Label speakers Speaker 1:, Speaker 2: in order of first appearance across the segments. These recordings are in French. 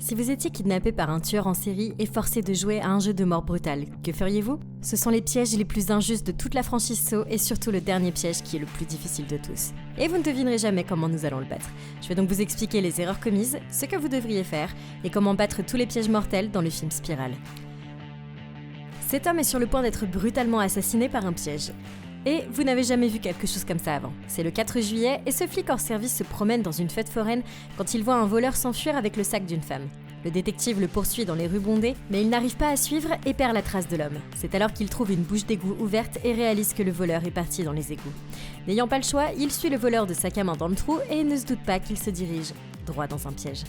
Speaker 1: Si vous étiez kidnappé par un tueur en série et forcé de jouer à un jeu de mort brutal, que feriez-vous? Ce sont les pièges les plus injustes de toute la franchise Saw et surtout le dernier piège qui est le plus difficile de tous. Et vous ne devinerez jamais comment nous allons le battre. Je vais donc vous expliquer les erreurs commises, ce que vous devriez faire et comment battre tous les pièges mortels dans le film Spirale. Cet homme est sur le point d'être brutalement assassiné par un piège. Et vous n'avez jamais vu quelque chose comme ça avant. C'est le 4 juillet et ce flic hors service se promène dans une fête foraine quand il voit un voleur s'enfuir avec le sac d'une femme. Le détective le poursuit dans les rues bondées, mais il n'arrive pas à suivre et perd la trace de l'homme. C'est alors qu'il trouve une bouche d'égout ouverte et réalise que le voleur est parti dans les égouts. N'ayant pas le choix, il suit le voleur de sac à main dans le trou et ne se doute pas qu'il se dirige droit dans un piège.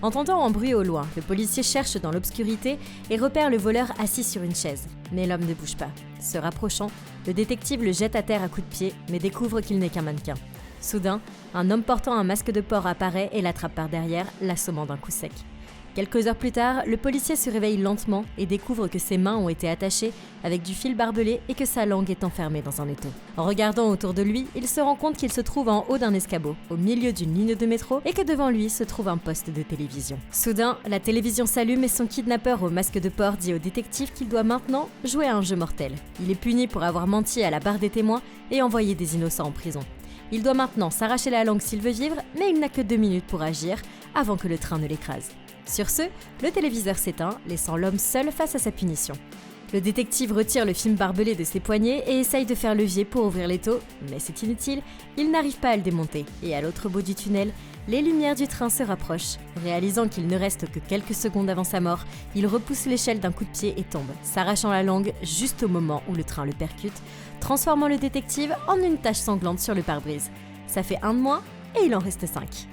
Speaker 1: Entendant un bruit au loin, le policier cherche dans l'obscurité et repère le voleur assis sur une chaise. Mais l'homme ne bouge pas. Se rapprochant, le détective le jette à terre à coups de pied, mais découvre qu'il n'est qu'un mannequin. Soudain, un homme portant un masque de porc apparaît et l'attrape par derrière, l'assommant d'un coup sec. Quelques heures plus tard, le policier se réveille lentement et découvre que ses mains ont été attachées avec du fil barbelé et que sa langue est enfermée dans un étau. En regardant autour de lui, il se rend compte qu'il se trouve en haut d'un escabeau, au milieu d'une ligne de métro et que devant lui se trouve un poste de télévision. Soudain, la télévision s'allume et son kidnappeur au masque de porc dit au détective qu'il doit maintenant jouer à un jeu mortel. Il est puni pour avoir menti à la barre des témoins et envoyé des innocents en prison. Il doit maintenant s'arracher la langue s'il veut vivre, mais il n'a que 2 minutes pour agir avant que le train ne l'écrase. Sur ce, le téléviseur s'éteint, laissant l'homme seul face à sa punition. Le détective retire le film barbelé de ses poignets et essaye de faire levier pour ouvrir l'étau, mais c'est inutile, il n'arrive pas à le démonter. Et à l'autre bout du tunnel, les lumières du train se rapprochent. Réalisant qu'il ne reste que quelques secondes avant sa mort, il repousse l'échelle d'un coup de pied et tombe, s'arrachant la langue juste au moment où le train le percute, transformant le détective en une tache sanglante sur le pare-brise. Ça fait 1 de moins et il en reste 5.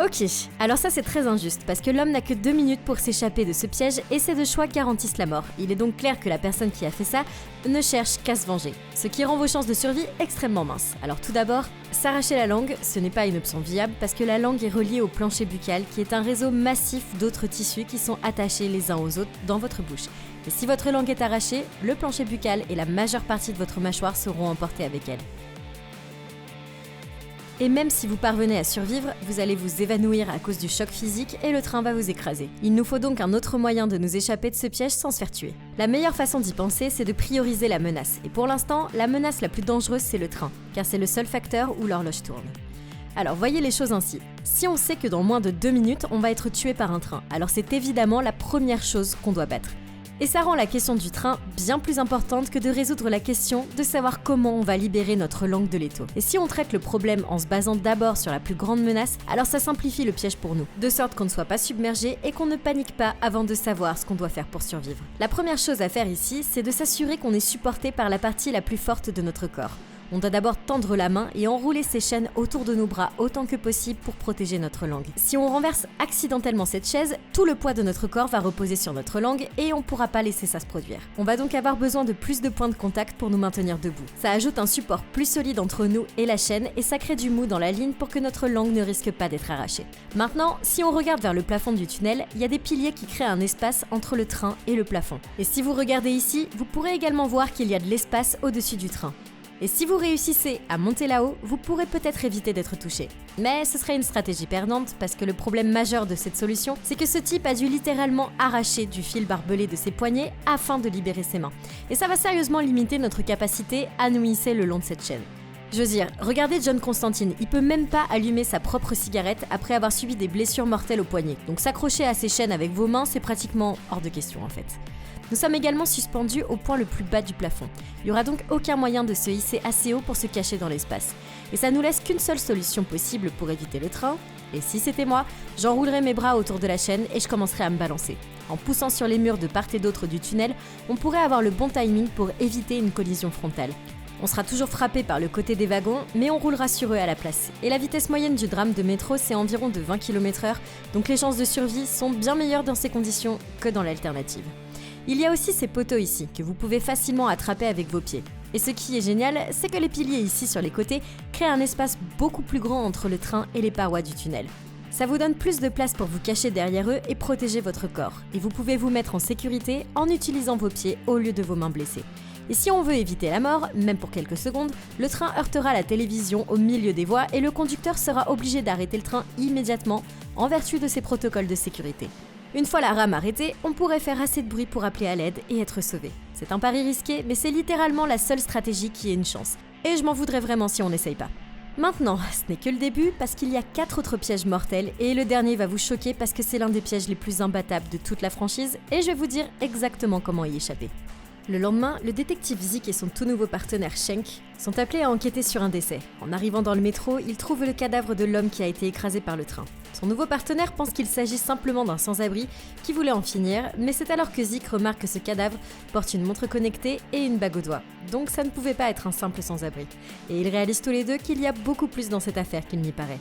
Speaker 1: Ok, alors ça c'est très injuste parce que l'homme n'a que 2 minutes pour s'échapper de ce piège et ces 2 choix garantissent la mort. Il est donc clair que la personne qui a fait ça ne cherche qu'à se venger, ce qui rend vos chances de survie extrêmement minces. Alors tout d'abord, s'arracher la langue, ce n'est pas une option viable parce que la langue est reliée au plancher buccal qui est un réseau massif d'autres tissus qui sont attachés les uns aux autres dans votre bouche. Et si votre langue est arrachée, le plancher buccal et la majeure partie de votre mâchoire seront emportés avec elle. Et même si vous parvenez à survivre, vous allez vous évanouir à cause du choc physique et le train va vous écraser. Il nous faut donc un autre moyen de nous échapper de ce piège sans se faire tuer. La meilleure façon d'y penser, c'est de prioriser la menace. Et pour l'instant, la menace la plus dangereuse, c'est le train, car c'est le seul facteur où l'horloge tourne. Alors voyez les choses ainsi. Si on sait que dans moins de 2 minutes, on va être tué par un train, alors c'est évidemment la première chose qu'on doit battre. Et ça rend la question du train bien plus importante que de résoudre la question de savoir comment on va libérer notre langue de l'étau. Et si on traite le problème en se basant d'abord sur la plus grande menace, alors ça simplifie le piège pour nous, de sorte qu'on ne soit pas submergé et qu'on ne panique pas avant de savoir ce qu'on doit faire pour survivre. La première chose à faire ici, c'est de s'assurer qu'on est supporté par la partie la plus forte de notre corps. On doit d'abord tendre la main et enrouler ses chaînes autour de nos bras autant que possible pour protéger notre langue. Si on renverse accidentellement cette chaise, tout le poids de notre corps va reposer sur notre langue et on ne pourra pas laisser ça se produire. On va donc avoir besoin de plus de points de contact pour nous maintenir debout. Ça ajoute un support plus solide entre nous et la chaîne et ça crée du mou dans la ligne pour que notre langue ne risque pas d'être arrachée. Maintenant, si on regarde vers le plafond du tunnel, il y a des piliers qui créent un espace entre le train et le plafond. Et si vous regardez ici, vous pourrez également voir qu'il y a de l'espace au-dessus du train. Et si vous réussissez à monter là-haut, vous pourrez peut-être éviter d'être touché. Mais ce serait une stratégie perdante parce que le problème majeur de cette solution, c'est que ce type a dû littéralement arracher du fil barbelé de ses poignets afin de libérer ses mains. Et ça va sérieusement limiter notre capacité à nous hisser le long de cette chaîne. Je veux dire, regardez John Constantine, il peut même pas allumer sa propre cigarette après avoir subi des blessures mortelles au poignet. Donc s'accrocher à ces chaînes avec vos mains, c'est pratiquement hors de question en fait. Nous sommes également suspendus au point le plus bas du plafond. Il n'y aura donc aucun moyen de se hisser assez haut pour se cacher dans l'espace. Et ça nous laisse qu'une seule solution possible pour éviter le train. Et si c'était moi, j'enroulerais mes bras autour de la chaîne et je commencerais à me balancer. En poussant sur les murs de part et d'autre du tunnel, on pourrait avoir le bon timing pour éviter une collision frontale. On sera toujours frappé par le côté des wagons, mais on roulera sur eux à la place. Et la vitesse moyenne du drame de métro, c'est environ de 20 km/h, donc les chances de survie sont bien meilleures dans ces conditions que dans l'alternative. Il y a aussi ces poteaux ici, que vous pouvez facilement attraper avec vos pieds. Et ce qui est génial, c'est que les piliers ici sur les côtés créent un espace beaucoup plus grand entre le train et les parois du tunnel. Ça vous donne plus de place pour vous cacher derrière eux et protéger votre corps. Et vous pouvez vous mettre en sécurité en utilisant vos pieds au lieu de vos mains blessées. Et si on veut éviter la mort, même pour quelques secondes, le train heurtera la télévision au milieu des voies et le conducteur sera obligé d'arrêter le train immédiatement en vertu de ses protocoles de sécurité. Une fois la rame arrêtée, on pourrait faire assez de bruit pour appeler à l'aide et être sauvé. C'est un pari risqué, mais c'est littéralement la seule stratégie qui ait une chance. Et je m'en voudrais vraiment si on n'essaye pas. Maintenant, ce n'est que le début parce qu'il y a 4 autres pièges mortels et le dernier va vous choquer parce que c'est l'un des pièges les plus imbattables de toute la franchise et je vais vous dire exactement comment y échapper. Le lendemain, le détective Zeke et son tout nouveau partenaire Schenk sont appelés à enquêter sur un décès. En arrivant dans le métro, ils trouvent le cadavre de l'homme qui a été écrasé par le train. Son nouveau partenaire pense qu'il s'agit simplement d'un sans-abri qui voulait en finir, mais c'est alors que Zeke remarque que ce cadavre porte une montre connectée et une bague au doigt. Donc ça ne pouvait pas être un simple sans-abri. Et ils réalisent tous les deux qu'il y a beaucoup plus dans cette affaire qu'il n'y paraît.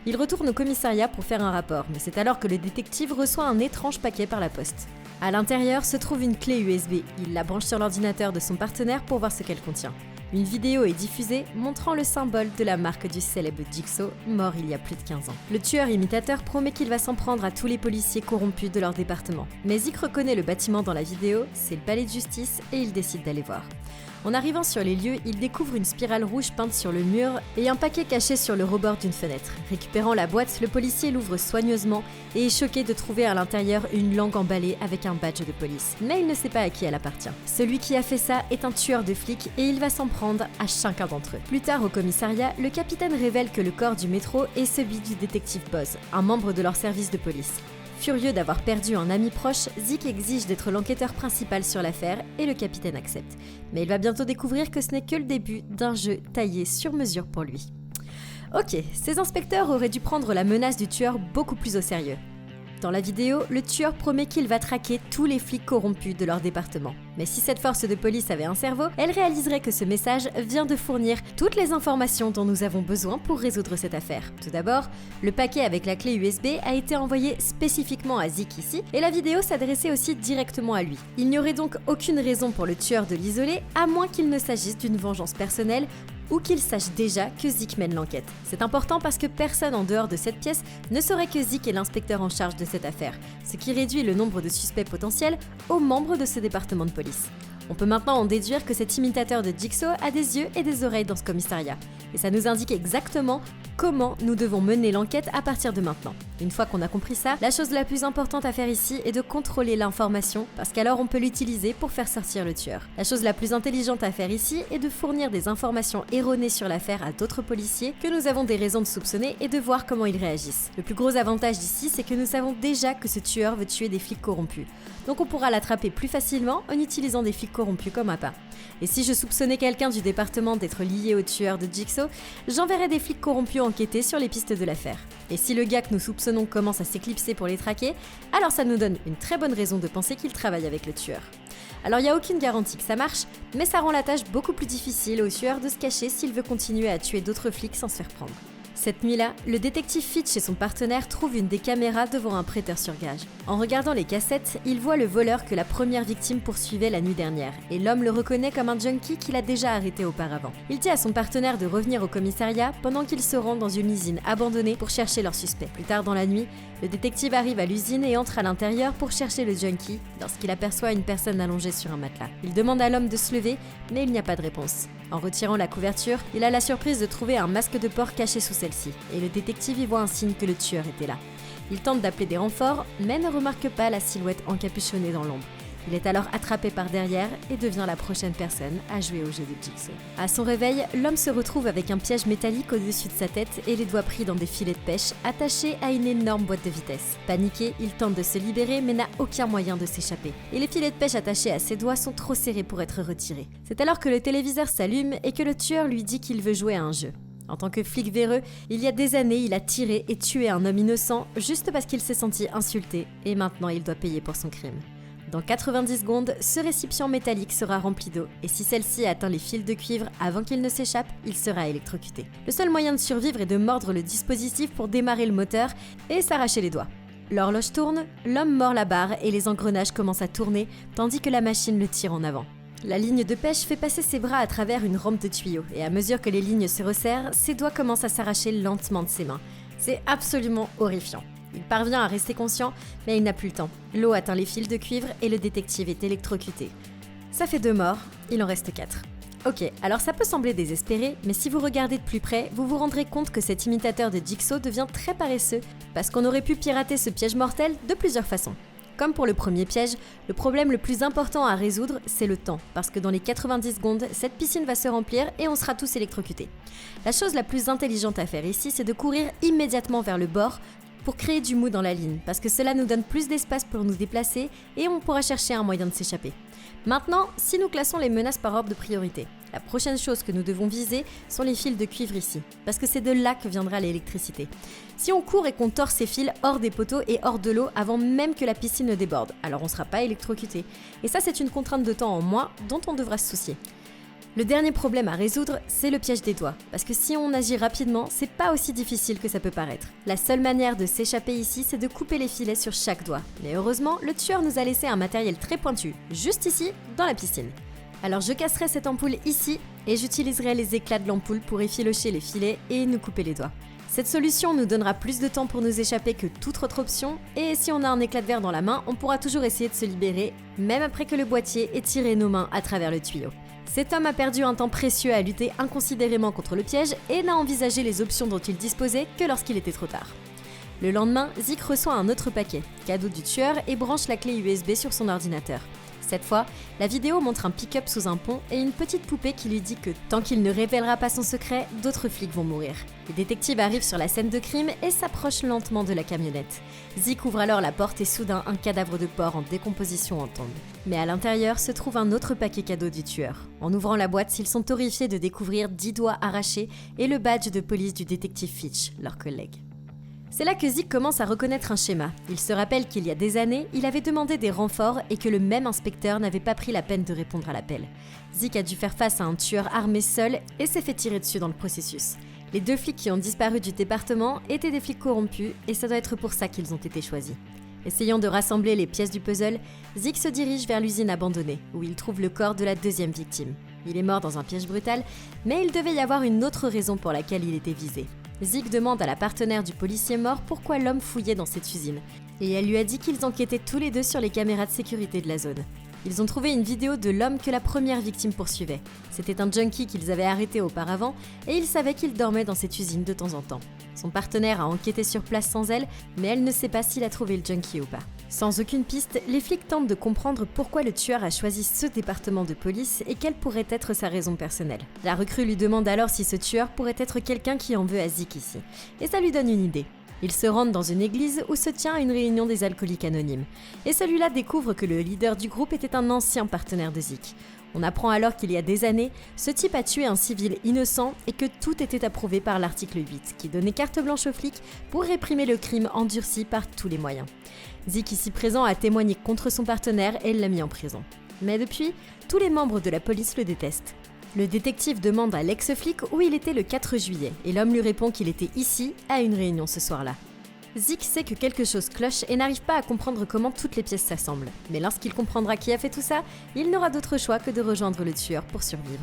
Speaker 1: Ils retournent au commissariat pour faire un rapport, mais c'est alors que le détective reçoit un étrange paquet par la poste. À l'intérieur se trouve une clé USB. Il la branche sur l'ordinateur de son partenaire pour voir ce qu'elle contient. Une vidéo est diffusée montrant le symbole de la marque du célèbre Jigsaw, mort il y a plus de 15 ans. Le tueur imitateur promet qu'il va s'en prendre à tous les policiers corrompus de leur département. Mais Zeke reconnaît le bâtiment dans la vidéo, c'est le palais de justice et il décide d'aller voir. En arrivant sur les lieux, il découvre une spirale rouge peinte sur le mur et un paquet caché sur le rebord d'une fenêtre. Récupérant la boîte, le policier l'ouvre soigneusement et est choqué de trouver à l'intérieur une langue emballée avec un badge de police. Mais il ne sait pas à qui elle appartient. Celui qui a fait ça est un tueur de flics et il va s'en prendre à chacun d'entre eux. Plus tard au commissariat, le capitaine révèle que le corps du métro est celui du détective Buzz, un membre de leur service de police. Furieux d'avoir perdu un ami proche, Zeke exige d'être l'enquêteur principal sur l'affaire et le capitaine accepte. Mais il va bientôt découvrir que ce n'est que le début d'un jeu taillé sur mesure pour lui. Ok, ces inspecteurs auraient dû prendre la menace du tueur beaucoup plus au sérieux. Dans la vidéo, le tueur promet qu'il va traquer tous les flics corrompus de leur département. Mais si cette force de police avait un cerveau, elle réaliserait que ce message vient de fournir toutes les informations dont nous avons besoin pour résoudre cette affaire. Tout d'abord, le paquet avec la clé USB a été envoyé spécifiquement à Zeke ici, et la vidéo s'adressait aussi directement à lui. Il n'y aurait donc aucune raison pour le tueur de l'isoler, à moins qu'il ne s'agisse d'une vengeance personnelle ou qu'il sache déjà que Zeke mène l'enquête. C'est important parce que personne en dehors de cette pièce ne saurait que Zeke est l'inspecteur en charge de cette affaire, ce qui réduit le nombre de suspects potentiels aux membres de ce département de police. On peut maintenant en déduire que cet imitateur de Jigsaw a des yeux et des oreilles dans ce commissariat. Et ça nous indique exactement comment nous devons mener l'enquête à partir de maintenant. Une fois qu'on a compris ça, la chose la plus importante à faire ici est de contrôler l'information, parce qu'alors on peut l'utiliser pour faire sortir le tueur. La chose la plus intelligente à faire ici est de fournir des informations erronées sur l'affaire à d'autres policiers que nous avons des raisons de soupçonner et de voir comment ils réagissent. Le plus gros avantage d'ici, c'est que nous savons déjà que ce tueur veut tuer des flics corrompus. Donc on pourra l'attraper plus facilement en utilisant des flics corrompus comme appât. Et si je soupçonnais quelqu'un du département d'être lié au tueur de Jigsaw, j'enverrais des flics corrompus enquêter sur les pistes de l'affaire. Et si le gars que nous soupçonnons commence à s'éclipser pour les traquer, alors ça nous donne une très bonne raison de penser qu'il travaille avec le tueur. Alors il n'y a aucune garantie que ça marche, mais ça rend la tâche beaucoup plus difficile au tueur de se cacher s'il veut continuer à tuer d'autres flics sans se faire prendre. Cette nuit-là, le détective Fitch et son partenaire trouvent une des caméras devant un prêteur sur gage. En regardant les cassettes, il voit le voleur que la première victime poursuivait la nuit dernière, et l'homme le reconnaît comme un junkie qu'il a déjà arrêté auparavant. Il dit à son partenaire de revenir au commissariat pendant qu'ils se rendent dans une usine abandonnée pour chercher leur suspect. Plus tard dans la nuit, le détective arrive à l'usine et entre à l'intérieur pour chercher le junkie lorsqu'il aperçoit une personne allongée sur un matelas. Il demande à l'homme de se lever, mais il n'y a pas de réponse. En retirant la couverture, il a la surprise de trouver un masque de porc caché sous celle-ci, et le détective y voit un signe que le tueur était là. Il tente d'appeler des renforts, mais ne remarque pas la silhouette encapuchonnée dans l'ombre. Il est alors attrapé par derrière et devient la prochaine personne à jouer au jeu de Jigsaw. À son réveil, l'homme se retrouve avec un piège métallique au-dessus de sa tête et les doigts pris dans des filets de pêche attachés à une énorme boîte de vitesse. Paniqué, il tente de se libérer mais n'a aucun moyen de s'échapper. Et les filets de pêche attachés à ses doigts sont trop serrés pour être retirés. C'est alors que le téléviseur s'allume et que le tueur lui dit qu'il veut jouer à un jeu. En tant que flic véreux, il y a des années, il a tiré et tué un homme innocent juste parce qu'il s'est senti insulté et maintenant il doit payer pour son crime. Dans 90 secondes, ce récipient métallique sera rempli d'eau et si celle-ci atteint les fils de cuivre avant qu'il ne s'échappe, il sera électrocuté. Le seul moyen de survivre est de mordre le dispositif pour démarrer le moteur et s'arracher les doigts. L'horloge tourne, l'homme mord la barre et les engrenages commencent à tourner tandis que la machine le tire en avant. La ligne de pêche fait passer ses bras à travers une rampe de tuyaux et à mesure que les lignes se resserrent, ses doigts commencent à s'arracher lentement de ses mains. C'est absolument horrifiant. Il parvient à rester conscient, mais il n'a plus le temps. L'eau atteint les fils de cuivre et le détective est électrocuté. Ça fait 2 morts, il en reste 4. Ok, alors ça peut sembler désespéré, mais si vous regardez de plus près, vous vous rendrez compte que cet imitateur de Jigsaw devient très paresseux, parce qu'on aurait pu pirater ce piège mortel de plusieurs façons. Comme pour le premier piège, le problème le plus important à résoudre, c'est le temps, parce que dans les 90 secondes, cette piscine va se remplir et on sera tous électrocutés. La chose la plus intelligente à faire ici, c'est de courir immédiatement vers le bord pour créer du mou dans la ligne, parce que cela nous donne plus d'espace pour nous déplacer et on pourra chercher un moyen de s'échapper. Maintenant, si nous classons les menaces par ordre de priorité, la prochaine chose que nous devons viser sont les fils de cuivre ici, parce que c'est de là que viendra l'électricité. Si on court et qu'on tord ces fils hors des poteaux et hors de l'eau avant même que la piscine ne déborde, alors on ne sera pas électrocuté. Et ça, c'est une contrainte de temps en moins dont on devra se soucier. Le dernier problème à résoudre, c'est le piège des doigts, parce que si on agit rapidement, c'est pas aussi difficile que ça peut paraître. La seule manière de s'échapper ici, c'est de couper les filets sur chaque doigt. Mais heureusement, le tueur nous a laissé un matériel très pointu, juste ici, dans la piscine. Alors je casserai cette ampoule ici, et j'utiliserai les éclats de l'ampoule pour effilocher les filets et nous couper les doigts. Cette solution nous donnera plus de temps pour nous échapper que toute autre option, et si on a un éclat de verre dans la main, on pourra toujours essayer de se libérer, même après que le boîtier ait tiré nos mains à travers le tuyau. Cet homme a perdu un temps précieux à lutter inconsidérément contre le piège et n'a envisagé les options dont il disposait que lorsqu'il était trop tard. Le lendemain, Zik reçoit un autre paquet, cadeau du tueur, et branche la clé USB sur son ordinateur. Cette fois, la vidéo montre un pick-up sous un pont et une petite poupée qui lui dit que tant qu'il ne révélera pas son secret, d'autres flics vont mourir. Les détectives arrivent sur la scène de crime et s'approchent lentement de la camionnette. Zik ouvre alors la porte et soudain un cadavre de porc en décomposition en tombe. Mais à l'intérieur se trouve un autre paquet cadeau du tueur. En ouvrant la boîte, ils sont horrifiés de découvrir 10 doigts arrachés et le badge de police du détective Fitch, leur collègue. C'est là que Zik commence à reconnaître un schéma. Il se rappelle qu'il y a des années, il avait demandé des renforts et que le même inspecteur n'avait pas pris la peine de répondre à l'appel. Zik a dû faire face à un tueur armé seul et s'est fait tirer dessus dans le processus. Les 2 flics qui ont disparu du département étaient des flics corrompus et ça doit être pour ça qu'ils ont été choisis. Essayant de rassembler les pièces du puzzle, Zik se dirige vers l'usine abandonnée, où il trouve le corps de la 2e victime. Il est mort dans un piège brutal, mais il devait y avoir une autre raison pour laquelle il était visé. Zik demande à la partenaire du policier mort pourquoi l'homme fouillait dans cette usine, et elle lui a dit qu'ils enquêtaient tous les deux sur les caméras de sécurité de la zone. Ils ont trouvé une vidéo de l'homme que la première victime poursuivait. C'était un junkie qu'ils avaient arrêté auparavant, et ils savaient qu'il dormait dans cette usine de temps en temps. Son partenaire a enquêté sur place sans elle, mais elle ne sait pas s'il a trouvé le junkie ou pas. Sans aucune piste, les flics tentent de comprendre pourquoi le tueur a choisi ce département de police et quelle pourrait être sa raison personnelle. La recrue lui demande alors si ce tueur pourrait être quelqu'un qui en veut à Zik ici. Et ça lui donne une idée. Ils se rendent dans une église où se tient une réunion des alcooliques anonymes. Et celui-là découvre que le leader du groupe était un ancien partenaire de Zik. On apprend alors qu'il y a des années, ce type a tué un civil innocent et que tout était approuvé par l'article 8, qui donnait carte blanche aux flics pour réprimer le crime endurci par tous les moyens. Zik ici présent a témoigné contre son partenaire et l'a mis en prison. Mais depuis, tous les membres de la police le détestent. Le détective demande à l'ex-flic où il était le 4 juillet et l'homme lui répond qu'il était ici, à une réunion ce soir-là. Zik sait que quelque chose cloche et n'arrive pas à comprendre comment toutes les pièces s'assemblent. Mais lorsqu'il comprendra qui a fait tout ça, il n'aura d'autre choix que de rejoindre le tueur pour survivre.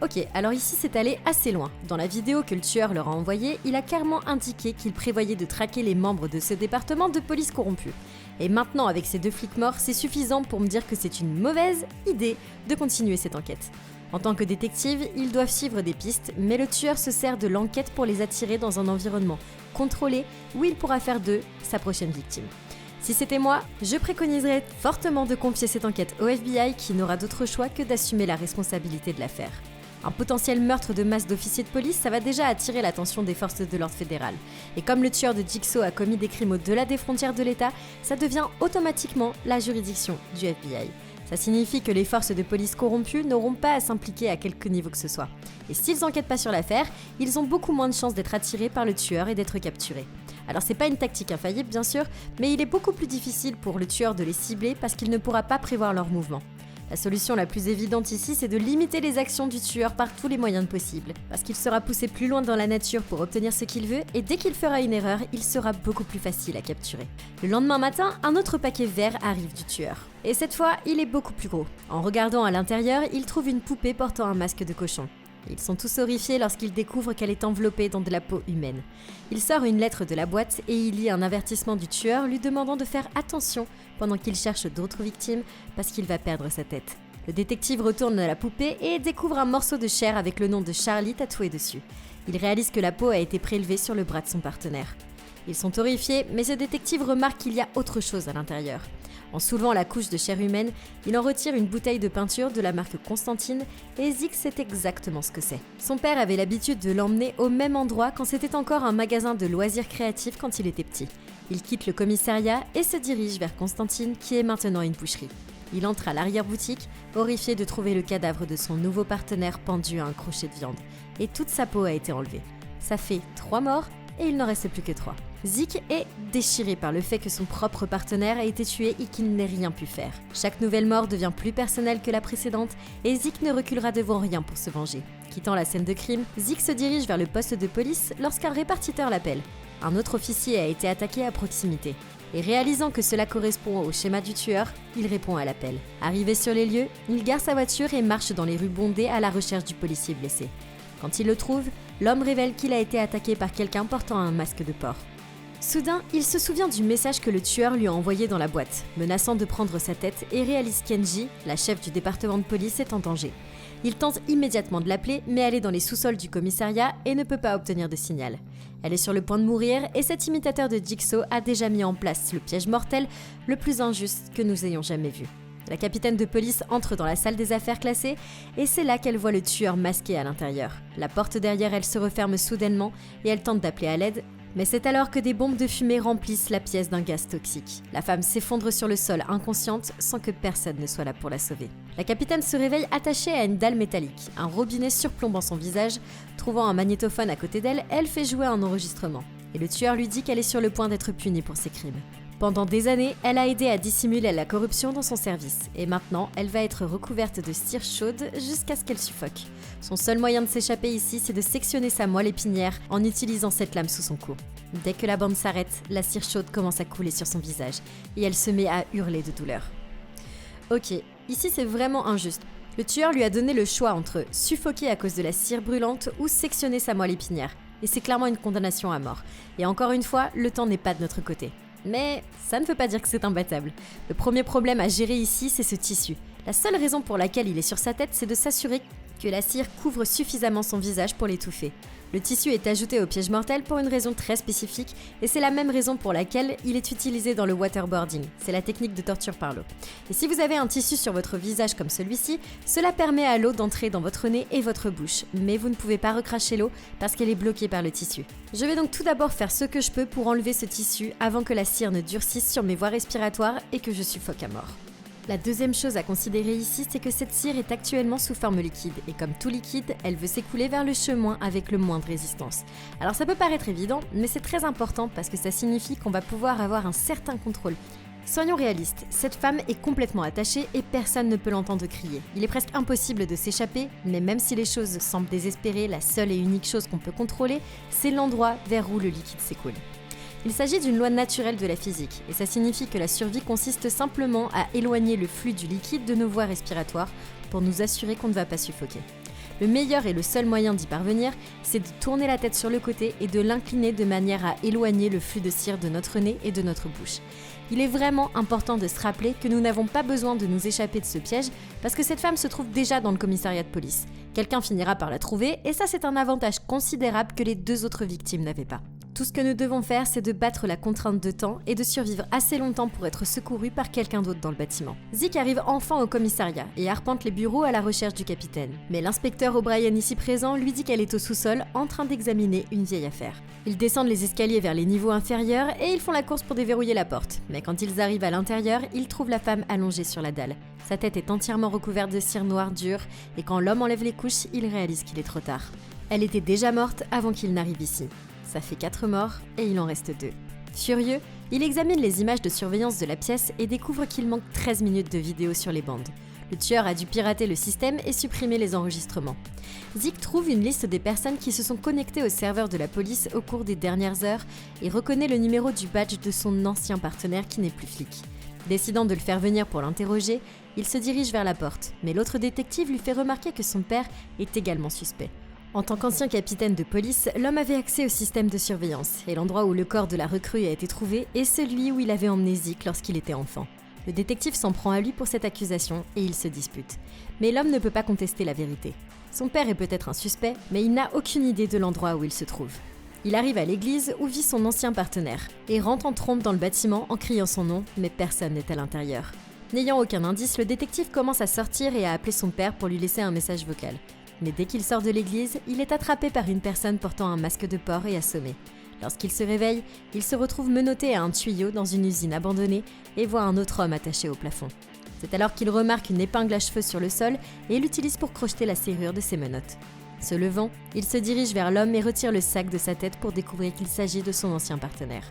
Speaker 1: Ok, alors ici c'est allé assez loin. Dans la vidéo que le tueur leur a envoyée, il a clairement indiqué qu'il prévoyait de traquer les membres de ce département de police corrompus. Et maintenant, avec ces 2 flics morts, c'est suffisant pour me dire que c'est une mauvaise idée de continuer cette enquête. En tant que détective, ils doivent suivre des pistes, mais le tueur se sert de l'enquête pour les attirer dans un environnement contrôlé où il pourra faire d'eux sa prochaine victime. Si c'était moi, je préconiserais fortement de confier cette enquête au FBI qui n'aura d'autre choix que d'assumer la responsabilité de l'affaire. Un potentiel meurtre de masse d'officiers de police, ça va déjà attirer l'attention des forces de l'ordre fédéral. Et comme le tueur de Jigsaw a commis des crimes au-delà des frontières de l'État, ça devient automatiquement la juridiction du FBI. Ça signifie que les forces de police corrompues n'auront pas à s'impliquer à quelque niveau que ce soit. Et s'ils n'enquêtent pas sur l'affaire, ils ont beaucoup moins de chances d'être attirés par le tueur et d'être capturés. Alors c'est pas une tactique infaillible bien sûr, mais il est beaucoup plus difficile pour le tueur de les cibler parce qu'il ne pourra pas prévoir leurs mouvements. La solution la plus évidente ici, c'est de limiter les actions du tueur par tous les moyens possibles, parce qu'il sera poussé plus loin dans la nature pour obtenir ce qu'il veut, et dès qu'il fera une erreur, il sera beaucoup plus facile à capturer. Le lendemain matin, un autre paquet vert arrive du tueur. Et cette fois, il est beaucoup plus gros. En regardant à l'intérieur, il trouve une poupée portant un masque de cochon. Ils sont tous horrifiés lorsqu'ils découvrent qu'elle est enveloppée dans de la peau humaine. Il sort une lettre de la boîte et il lit un avertissement du tueur lui demandant de faire attention pendant qu'il cherche d'autres victimes parce qu'il va perdre sa tête. Le détective retourne à la poupée et découvre un morceau de chair avec le nom de Charlie tatoué dessus. Il réalise que la peau a été prélevée sur le bras de son partenaire. Ils sont horrifiés, mais ce détective remarque qu'il y a autre chose à l'intérieur. En soulevant la couche de chair humaine, il en retire une bouteille de peinture de la marque Constantine et Zeke sait exactement ce que c'est. Son père avait l'habitude de l'emmener au même endroit quand c'était encore un magasin de loisirs créatifs quand il était petit. Il quitte le commissariat et se dirige vers Constantine qui est maintenant une boucherie. Il entre à l'arrière-boutique, horrifié de trouver le cadavre de son nouveau partenaire pendu à un crochet de viande. Et toute sa peau a été enlevée. Ça fait 3 morts et il n'en reste plus que 3. Zeke est déchiré par le fait que son propre partenaire a été tué et qu'il n'ait rien pu faire. Chaque nouvelle mort devient plus personnelle que la précédente et Zeke ne reculera devant rien pour se venger. Quittant la scène de crime, Zeke se dirige vers le poste de police lorsqu'un répartiteur l'appelle. Un autre officier a été attaqué à proximité. Et réalisant que cela correspond au schéma du tueur, il répond à l'appel. Arrivé sur les lieux, il gare sa voiture et marche dans les rues bondées à la recherche du policier blessé. Quand il le trouve, l'homme révèle qu'il a été attaqué par quelqu'un portant un masque de porc. Soudain, il se souvient du message que le tueur lui a envoyé dans la boîte, menaçant de prendre sa tête et réalise qu'Angie, la chef du département de police, est en danger. Il tente immédiatement de l'appeler, mais elle est dans les sous-sols du commissariat et ne peut pas obtenir de signal. Elle est sur le point de mourir et cet imitateur de Jigsaw a déjà mis en place le piège mortel le plus injuste que nous ayons jamais vu. La capitaine de police entre dans la salle des affaires classées et c'est là qu'elle voit le tueur masqué à l'intérieur. La porte derrière elle se referme soudainement et elle tente d'appeler à l'aide, mais c'est alors que des bombes de fumée remplissent la pièce d'un gaz toxique. La femme s'effondre sur le sol inconsciente sans que personne ne soit là pour la sauver. La capitaine se réveille attachée à une dalle métallique, un robinet surplombant son visage. Trouvant un magnétophone à côté d'elle, elle fait jouer un enregistrement. Et le tueur lui dit qu'elle est sur le point d'être punie pour ses crimes. Pendant des années, elle a aidé à dissimuler la corruption dans son service. Et maintenant, elle va être recouverte de cire chaude jusqu'à ce qu'elle suffoque. Son seul moyen de s'échapper ici, c'est de sectionner sa moelle épinière en utilisant cette lame sous son cou. Dès que la bande s'arrête, la cire chaude commence à couler sur son visage. Et elle se met à hurler de douleur. Ok, ici c'est vraiment injuste. Le tueur lui a donné le choix entre suffoquer à cause de la cire brûlante ou sectionner sa moelle épinière. Et c'est clairement une condamnation à mort. Et encore une fois, le temps n'est pas de notre côté. Mais ça ne veut pas dire que c'est imbattable. Le premier problème à gérer ici, c'est ce tissu. La seule raison pour laquelle il est sur sa tête, c'est de s'assurer que la cire couvre suffisamment son visage pour l'étouffer. Le tissu est ajouté au piège mortel pour une raison très spécifique et c'est la même raison pour laquelle il est utilisé dans le waterboarding. C'est la technique de torture par l'eau. Et si vous avez un tissu sur votre visage comme celui-ci, cela permet à l'eau d'entrer dans votre nez et votre bouche. Mais vous ne pouvez pas recracher l'eau parce qu'elle est bloquée par le tissu. Je vais donc tout d'abord faire ce que je peux pour enlever ce tissu avant que la cire ne durcisse sur mes voies respiratoires et que je suffoque à mort. La deuxième chose à considérer ici, c'est que cette cire est actuellement sous forme liquide, et comme tout liquide, elle veut s'écouler vers le chemin avec le moins de résistance. Alors ça peut paraître évident, mais c'est très important parce que ça signifie qu'on va pouvoir avoir un certain contrôle. Soyons réalistes, cette femme est complètement attachée et personne ne peut l'entendre crier. Il est presque impossible de s'échapper, mais même si les choses semblent désespérées, la seule et unique chose qu'on peut contrôler, c'est l'endroit vers où le liquide s'écoule. Il s'agit d'une loi naturelle de la physique, et ça signifie que la survie consiste simplement à éloigner le flux du liquide de nos voies respiratoires pour nous assurer qu'on ne va pas suffoquer. Le meilleur et le seul moyen d'y parvenir, c'est de tourner la tête sur le côté et de l'incliner de manière à éloigner le flux de cire de notre nez et de notre bouche. Il est vraiment important de se rappeler que nous n'avons pas besoin de nous échapper de ce piège parce que cette femme se trouve déjà dans le commissariat de police. Quelqu'un finira par la trouver et ça c'est un avantage considérable que les 2 autres victimes n'avaient pas. Tout ce que nous devons faire, c'est de battre la contrainte de temps et de survivre assez longtemps pour être secouru par quelqu'un d'autre dans le bâtiment. Zeke arrive enfin au commissariat et arpente les bureaux à la recherche du capitaine. Mais l'inspecteur O'Brien ici présent lui dit qu'elle est au sous-sol en train d'examiner une vieille affaire. Ils descendent les escaliers vers les niveaux inférieurs et ils font la course pour déverrouiller la porte. Mais quand ils arrivent à l'intérieur, ils trouvent la femme allongée sur la dalle. Sa tête est entièrement recouverte de cire noire dure et quand l'homme enlève les couches, il réalise qu'il est trop tard. Elle était déjà morte avant qu'il n'arrive ici. Ça fait 4 morts et il en reste 2. Furieux, il examine les images de surveillance de la pièce et découvre qu'il manque 13 minutes de vidéo sur les bandes. Le tueur a dû pirater le système et supprimer les enregistrements. Zeke trouve une liste des personnes qui se sont connectées au serveur de la police au cours des dernières heures et reconnaît le numéro du badge de son ancien partenaire qui n'est plus flic. Décidant de le faire venir pour l'interroger, il se dirige vers la porte, mais l'autre détective lui fait remarquer que son père est également suspect. En tant qu'ancien capitaine de police, l'homme avait accès au système de surveillance et l'endroit où le corps de la recrue a été trouvé est celui où il avait emmené Zeke lorsqu'il était enfant. Le détective s'en prend à lui pour cette accusation et ils se disputent. Mais l'homme ne peut pas contester la vérité. Son père est peut-être un suspect, mais il n'a aucune idée de l'endroit où il se trouve. Il arrive à l'église où vit son ancien partenaire et rentre en trompe dans le bâtiment en criant son nom, mais personne n'est à l'intérieur. N'ayant aucun indice, le détective commence à sortir et à appeler son père pour lui laisser un message vocal. Mais dès qu'il sort de l'église, il est attrapé par une personne portant un masque de porc et assommé. Lorsqu'il se réveille, il se retrouve menotté à un tuyau dans une usine abandonnée et voit un autre homme attaché au plafond. C'est alors qu'il remarque une épingle à cheveux sur le sol et l'utilise pour crocheter la serrure de ses menottes. Se levant, il se dirige vers l'homme et retire le sac de sa tête pour découvrir qu'il s'agit de son ancien partenaire.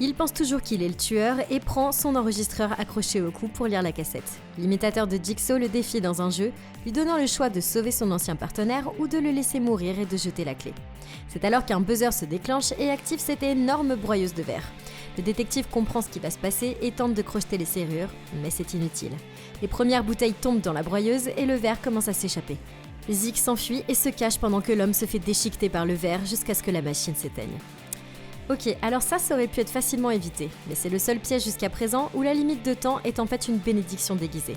Speaker 1: Il pense toujours qu'il est le tueur et prend son enregistreur accroché au cou pour lire la cassette. L'imitateur de Jigsaw le défie dans un jeu, lui donnant le choix de sauver son ancien partenaire ou de le laisser mourir et de jeter la clé. C'est alors qu'un buzzer se déclenche et active cette énorme broyeuse de verre. Le détective comprend ce qui va se passer et tente de crocheter les serrures, mais c'est inutile. Les premières bouteilles tombent dans la broyeuse et le verre commence à s'échapper. Zeke s'enfuit et se cache pendant que l'homme se fait déchiqueter par le verre jusqu'à ce que la machine s'éteigne. Ok, alors ça aurait pu être facilement évité, mais c'est le seul piège jusqu'à présent où la limite de temps est en fait une bénédiction déguisée.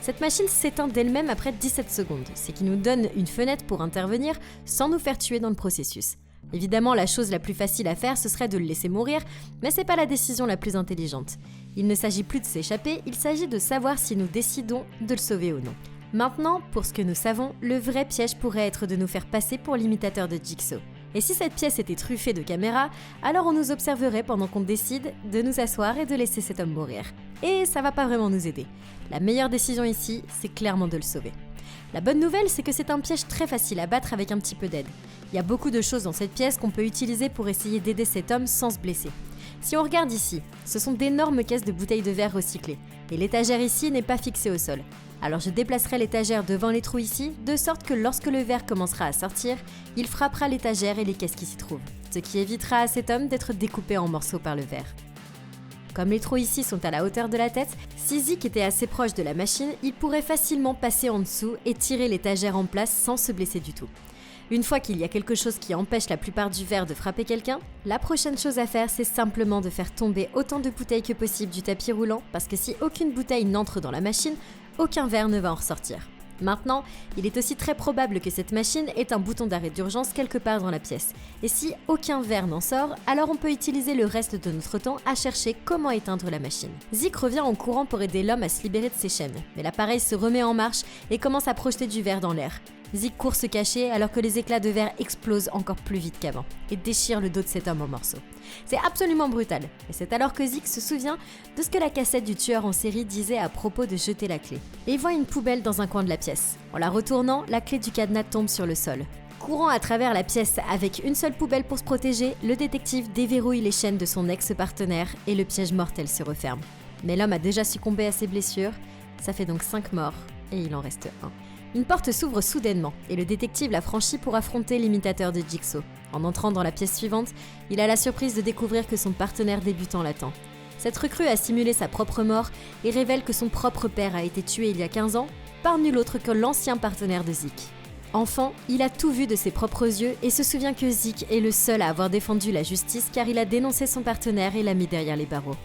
Speaker 1: Cette machine s'éteint d'elle-même après 17 secondes, ce qui nous donne une fenêtre pour intervenir sans nous faire tuer dans le processus. Évidemment, la chose la plus facile à faire, ce serait de le laisser mourir, mais c'est pas la décision la plus intelligente. Il ne s'agit plus de s'échapper, il s'agit de savoir si nous décidons de le sauver ou non. Maintenant, pour ce que nous savons, le vrai piège pourrait être de nous faire passer pour l'imitateur de Jigsaw. Et si cette pièce était truffée de caméras, alors on nous observerait pendant qu'on décide de nous asseoir et de laisser cet homme mourir. Et ça va pas vraiment nous aider. La meilleure décision ici, c'est clairement de le sauver. La bonne nouvelle, c'est que c'est un piège très facile à battre avec un petit peu d'aide. Il y a beaucoup de choses dans cette pièce qu'on peut utiliser pour essayer d'aider cet homme sans se blesser. Si on regarde ici, ce sont d'énormes caisses de bouteilles de verre recyclées. Et l'étagère ici n'est pas fixée au sol. Alors je déplacerai l'étagère devant les trous ici, de sorte que lorsque le verre commencera à sortir, il frappera l'étagère et les caisses qui s'y trouvent, ce qui évitera à cet homme d'être découpé en morceaux par le verre. Comme les trous ici sont à la hauteur de la tête, si Zeke était assez proche de la machine, il pourrait facilement passer en dessous et tirer l'étagère en place sans se blesser du tout. Une fois qu'il y a quelque chose qui empêche la plupart du verre de frapper quelqu'un, la prochaine chose à faire, c'est simplement de faire tomber autant de bouteilles que possible du tapis roulant, parce que si aucune bouteille n'entre dans la machine, aucun verre ne va en ressortir. Maintenant, il est aussi très probable que cette machine ait un bouton d'arrêt d'urgence quelque part dans la pièce. Et si aucun verre n'en sort, alors on peut utiliser le reste de notre temps à chercher comment éteindre la machine. Zeke revient en courant pour aider l'homme à se libérer de ses chaînes, mais l'appareil se remet en marche et commence à projeter du verre dans l'air. Zeke court se cacher alors que les éclats de verre explosent encore plus vite qu'avant et déchirent le dos de cet homme en morceaux. C'est absolument brutal, et c'est alors que Zeke se souvient de ce que la cassette du tueur en série disait à propos de jeter la clé. Et il voit une poubelle dans un coin de la pièce. En la retournant, la clé du cadenas tombe sur le sol. Courant à travers la pièce avec une seule poubelle pour se protéger, le détective déverrouille les chaînes de son ex-partenaire et le piège mortel se referme. Mais l'homme a déjà succombé à ses blessures, ça fait donc 5 morts et il en reste 1. Une porte s'ouvre soudainement et le détective la franchit pour affronter l'imitateur de Jigsaw. En entrant dans la pièce suivante, il a la surprise de découvrir que son partenaire débutant l'attend. Cette recrue a simulé sa propre mort et révèle que son propre père a été tué il y a 15 ans par nul autre que l'ancien partenaire de Zeke. Enfant, il a tout vu de ses propres yeux et se souvient que Zeke est le seul à avoir défendu la justice car il a dénoncé son partenaire et l'a mis derrière les barreaux.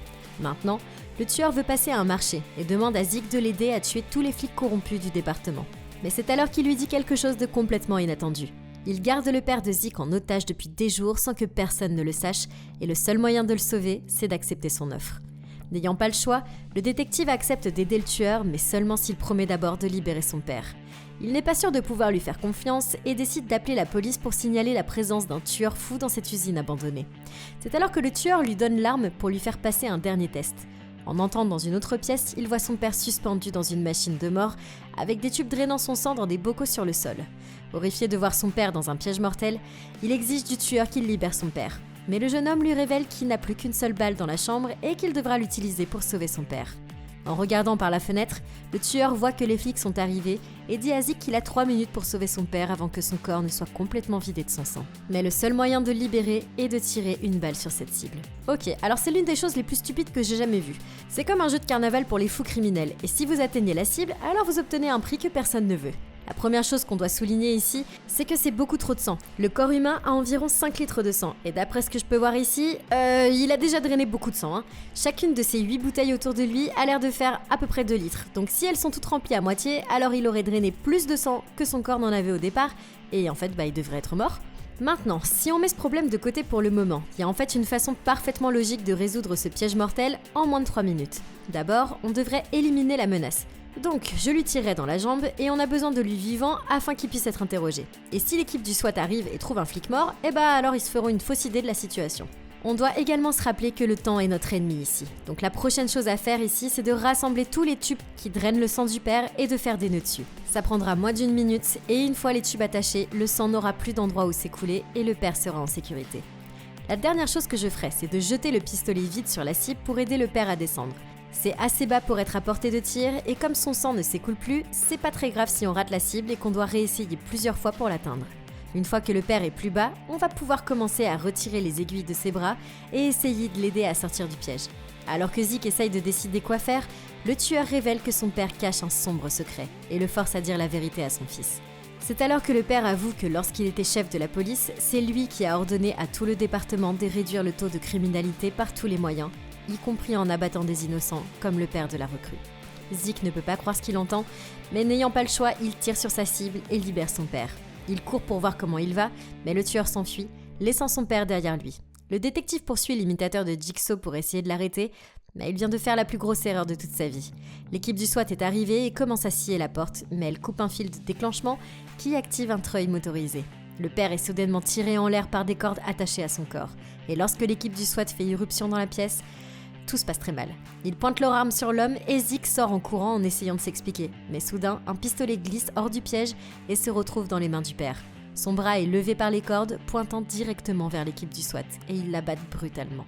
Speaker 1: Maintenant, le tueur veut passer à un marché et demande à Zeke de l'aider à tuer tous les flics corrompus du département. Mais c'est alors qu'il lui dit quelque chose de complètement inattendu. Il garde le père de Zeke en otage depuis des jours sans que personne ne le sache et le seul moyen de le sauver, c'est d'accepter son offre. N'ayant pas le choix, le détective accepte d'aider le tueur, mais seulement s'il promet d'abord de libérer son père. Il n'est pas sûr de pouvoir lui faire confiance et décide d'appeler la police pour signaler la présence d'un tueur fou dans cette usine abandonnée. C'est alors que le tueur lui donne l'arme pour lui faire passer un dernier test. En entrant dans une autre pièce, il voit son père suspendu dans une machine de mort, avec des tubes drainant son sang dans des bocaux sur le sol. Horrifié de voir son père dans un piège mortel, il exige du tueur qu'il libère son père. Mais le jeune homme lui révèle qu'il n'a plus qu'une seule balle dans la chambre et qu'il devra l'utiliser pour sauver son père. En regardant par la fenêtre, le tueur voit que les flics sont arrivés et dit à Zeke qu'il a 3 minutes pour sauver son père avant que son corps ne soit complètement vidé de son sang. Mais le seul moyen de le libérer est de tirer une balle sur cette cible. Ok, alors c'est l'une des choses les plus stupides que j'ai jamais vues. C'est comme un jeu de carnaval pour les fous criminels, et si vous atteignez la cible, alors vous obtenez un prix que personne ne veut. La première chose qu'on doit souligner ici, c'est que c'est beaucoup trop de sang. Le corps humain a environ 5 litres de sang, et d'après ce que je peux voir ici, il a déjà drainé beaucoup de sang. Hein. Chacune de ces 8 bouteilles autour de lui a l'air de faire à peu près 2 litres. Donc si elles sont toutes remplies à moitié, alors il aurait drainé plus de sang que son corps n'en avait au départ, et en fait, il devrait être mort. Maintenant, si on met ce problème de côté pour le moment, il y a en fait une façon parfaitement logique de résoudre ce piège mortel en moins de 3 minutes. D'abord, on devrait éliminer la menace. Donc, je lui tirerai dans la jambe et on a besoin de lui vivant afin qu'il puisse être interrogé. Et si l'équipe du SWAT arrive et trouve un flic mort, alors ils se feront une fausse idée de la situation. On doit également se rappeler que le temps est notre ennemi ici. Donc la prochaine chose à faire ici, c'est de rassembler tous les tubes qui drainent le sang du père et de faire des nœuds dessus. Ça prendra moins d'1 minute et une fois les tubes attachés, le sang n'aura plus d'endroit où s'écouler et le père sera en sécurité. La dernière chose que je ferai, c'est de jeter le pistolet vide sur la cible pour aider le père à descendre. C'est assez bas pour être à portée de tir et comme son sang ne s'écoule plus, c'est pas très grave si on rate la cible et qu'on doit réessayer plusieurs fois pour l'atteindre. Une fois que le père est plus bas, on va pouvoir commencer à retirer les aiguilles de ses bras et essayer de l'aider à sortir du piège. Alors que Zeke essaye de décider quoi faire, le tueur révèle que son père cache un sombre secret et le force à dire la vérité à son fils. C'est alors que le père avoue que lorsqu'il était chef de la police, c'est lui qui a ordonné à tout le département de réduire le taux de criminalité par tous les moyens, y compris en abattant des innocents, comme le père de la recrue. Zeke ne peut pas croire ce qu'il entend, mais n'ayant pas le choix, il tire sur sa cible et libère son père. Il court pour voir comment il va, mais le tueur s'enfuit, laissant son père derrière lui. Le détective poursuit l'imitateur de Jigsaw pour essayer de l'arrêter, mais il vient de faire la plus grosse erreur de toute sa vie. L'équipe du SWAT est arrivée et commence à scier la porte, mais elle coupe un fil de déclenchement qui active un treuil motorisé. Le père est soudainement tiré en l'air par des cordes attachées à son corps, et lorsque l'équipe du SWAT fait irruption dans la pièce, tout se passe très mal. Ils pointent leur arme sur l'homme et Zeke sort en courant en essayant de s'expliquer. Mais soudain, un pistolet glisse hors du piège et se retrouve dans les mains du père. Son bras est levé par les cordes, pointant directement vers l'équipe du SWAT, et ils l'abattent brutalement.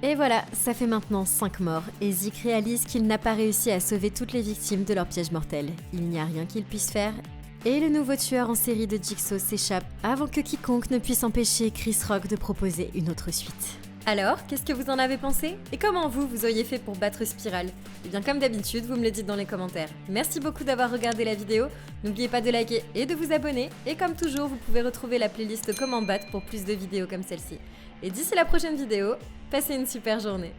Speaker 1: Et voilà, ça fait maintenant 5 morts, et Zeke réalise qu'il n'a pas réussi à sauver toutes les victimes de leur piège mortel. Il n'y a rien qu'il puisse faire, et le nouveau tueur en série de Jigsaw s'échappe avant que quiconque ne puisse empêcher Chris Rock de proposer une autre suite. Alors, qu'est-ce que vous en avez pensé? Et comment vous auriez fait pour battre Spiral? Et bien comme d'habitude, vous me le dites dans les commentaires. Merci beaucoup d'avoir regardé la vidéo, n'oubliez pas de liker et de vous abonner, et comme toujours, vous pouvez retrouver la playlist Comment battre pour plus de vidéos comme celle-ci. Et d'ici la prochaine vidéo, passez une super journée.